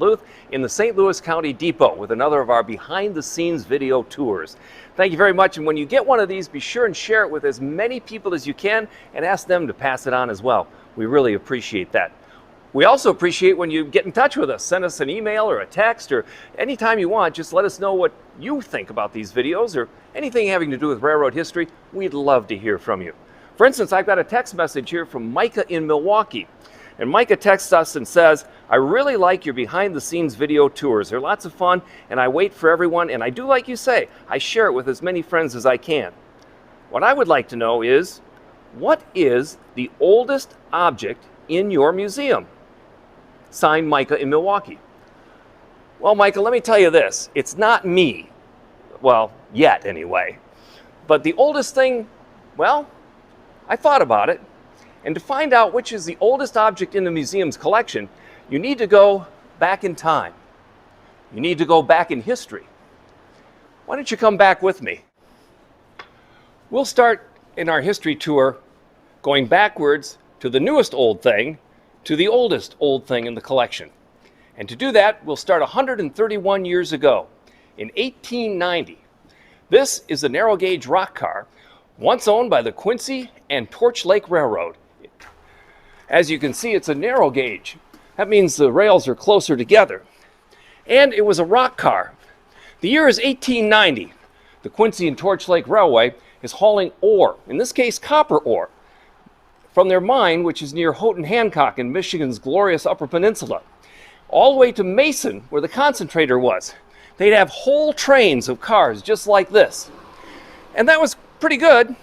Duluth in the St. Louis County Depot with another of our behind-the-scenes video tours. Thank you very much, and when you get one of these, be sure and share it with as many people as you can and ask them to pass it on as well. We really appreciate that. We also appreciate when you get in touch with us. Send us an email or a text or anytime you want. Just let us know what you think about these videos or anything having to do with railroad history. We'd love to hear from you. For instance, I've got a text message here from Micah in Milwaukee. And Micah texts us and says, I really like your behind-the-scenes video tours. They're lots of fun, and I wait for everyone, and I do like you say, I share it with as many friends as I can. What I would like to know is, what is the oldest object in your museum? Signed, Micah in Milwaukee. Well, Micah, let me tell you this. It's not me. Well, yet anyway. But the oldest thing, well, I thought about it. And to find out which is the oldest object in the museum's collection, you need to go back in time. You need to go back in history. Why don't you come back with me? We'll start in our history tour going backwards to the newest old thing to the oldest old thing in the collection. And to do that, we'll start 131 years ago, in 1890. This is a narrow gauge rock car, once owned by the Quincy and Torch Lake Railroad. As you can see, it's a narrow gauge. That means the rails are closer together. And it was a rock car. The year is 1890. The Quincy and Torch Lake Railway is hauling ore, in this case copper ore, from their mine, which is near Houghton Hancock in Michigan's glorious Upper Peninsula, all the way to Mason, where the concentrator was. They'd have whole trains of cars just like this. And that was pretty good.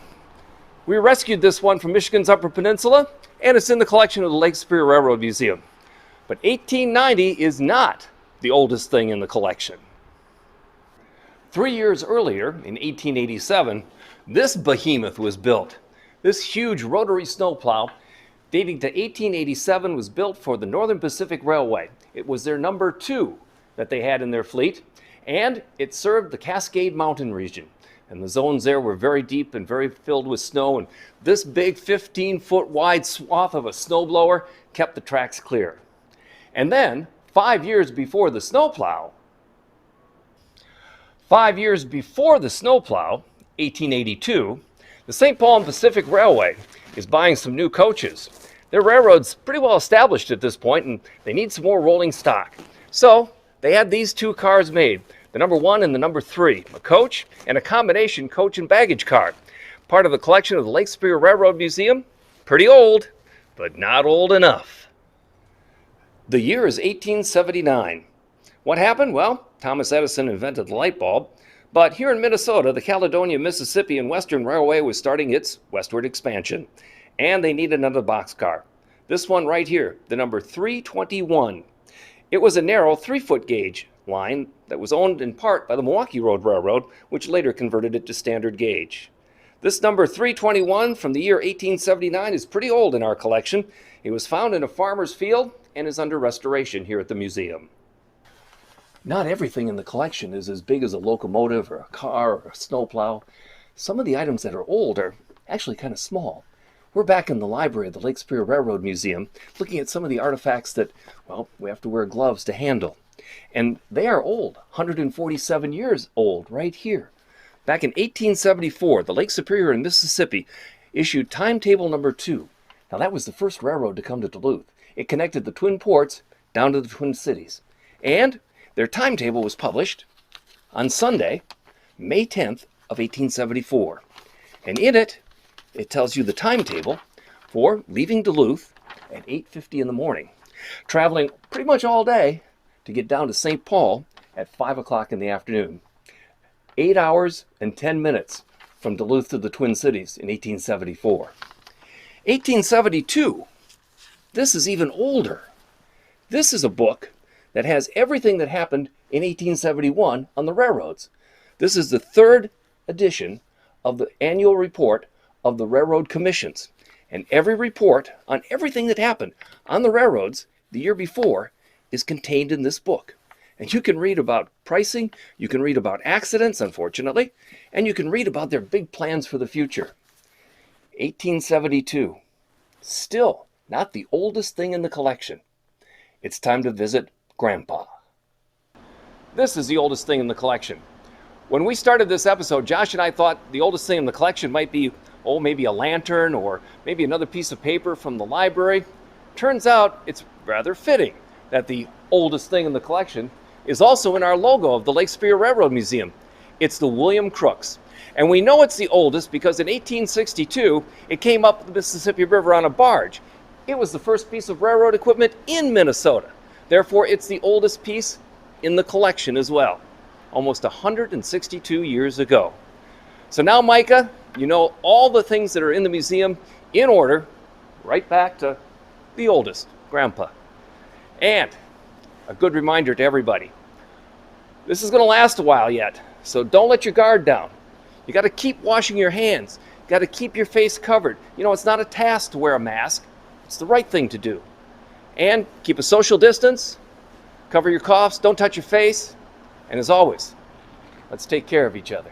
We rescued this one from Michigan's Upper Peninsula, and it's in the collection of the Lake Superior Railroad Museum. But 1890 is not the oldest thing in the collection. 3 years earlier, in 1887, this behemoth was built. This huge rotary snowplow, dating to 1887, was built for the Northern Pacific Railway. It was their number 2 that they had in their fleet, and it served the Cascade Mountain region. And the zones there were very deep and very filled with snow, and this big 15-foot wide swath of a snowblower kept the tracks clear. And then, 5 years before the snowplow, 1882, the St. Paul and Pacific Railway is buying some new coaches. Their railroad's pretty well established at this point, and they need some more rolling stock. So they had these 2 cars made, the number 1 and the number 3, a coach and a combination coach and baggage car. Part of the collection of the Lake Superior Railroad Museum. Pretty old, but not old enough. The year is 1879. What happened? Well, Thomas Edison invented the light bulb. But here in Minnesota, the Caledonia, Mississippi and Western Railway was starting its westward expansion. And they needed another boxcar. This one right here, the number 321. It was a narrow 3-foot gauge line that was owned in part by the Milwaukee Road Railroad, which later converted it to standard gauge. This number 321 from the year 1879 is pretty old in our collection. It was found in a farmer's field and is under restoration here at the museum. Not everything in the collection is as big as a locomotive or a car or a snowplow. Some of the items that are old are actually kind of small. We're back in the library of the Lake Superior Railroad Museum looking at some of the artifacts that, well, we have to wear gloves to handle. And they are old, 147 years old right here. Back in 1874, the Lake Superior in Mississippi issued timetable number 2. Now that was the first railroad to come to Duluth. It connected the Twin Ports down to the Twin Cities. And their timetable was published on Sunday, May 10th of 1874. And in it, it tells you the timetable for leaving Duluth at 8:50 in the morning, traveling pretty much all day to get down to St. Paul at 5 o'clock in the afternoon. 8 hours and 10 minutes from Duluth to the Twin Cities in 1874. 1872, this is even older. This is a book that has everything that happened in 1871 on the railroads. This is the 3rd edition of the annual report of the railroad commissions. And every report on everything that happened on the railroads the year before is contained in this book. And you can read about pricing, you can read about accidents, unfortunately, and you can read about their big plans for the future. 1872, still not the oldest thing in the collection. It's time to visit Grandpa. This is the oldest thing in the collection. When we started this episode, Josh and I thought the oldest thing in the collection might be, maybe a lantern or maybe another piece of paper from the library. Turns out it's rather fitting that the oldest thing in the collection is also in our logo of the Lake Superior Railroad Museum. It's the William Crooks. And we know it's the oldest because in 1862, it came up the Mississippi River on a barge. It was the first piece of railroad equipment in Minnesota. Therefore, it's the oldest piece in the collection as well, almost 162 years ago. So now, Micah, you know all the things that are in the museum in order, right back to the oldest, Grandpa. And a good reminder to everybody, this is going to last a while yet, so don't let your guard down. You got to keep washing your hands. You got to keep your face covered. You know, it's not a task to wear a mask. It's the right thing to do. And keep a social distance, cover your coughs, don't touch your face, and as always, let's take care of each other.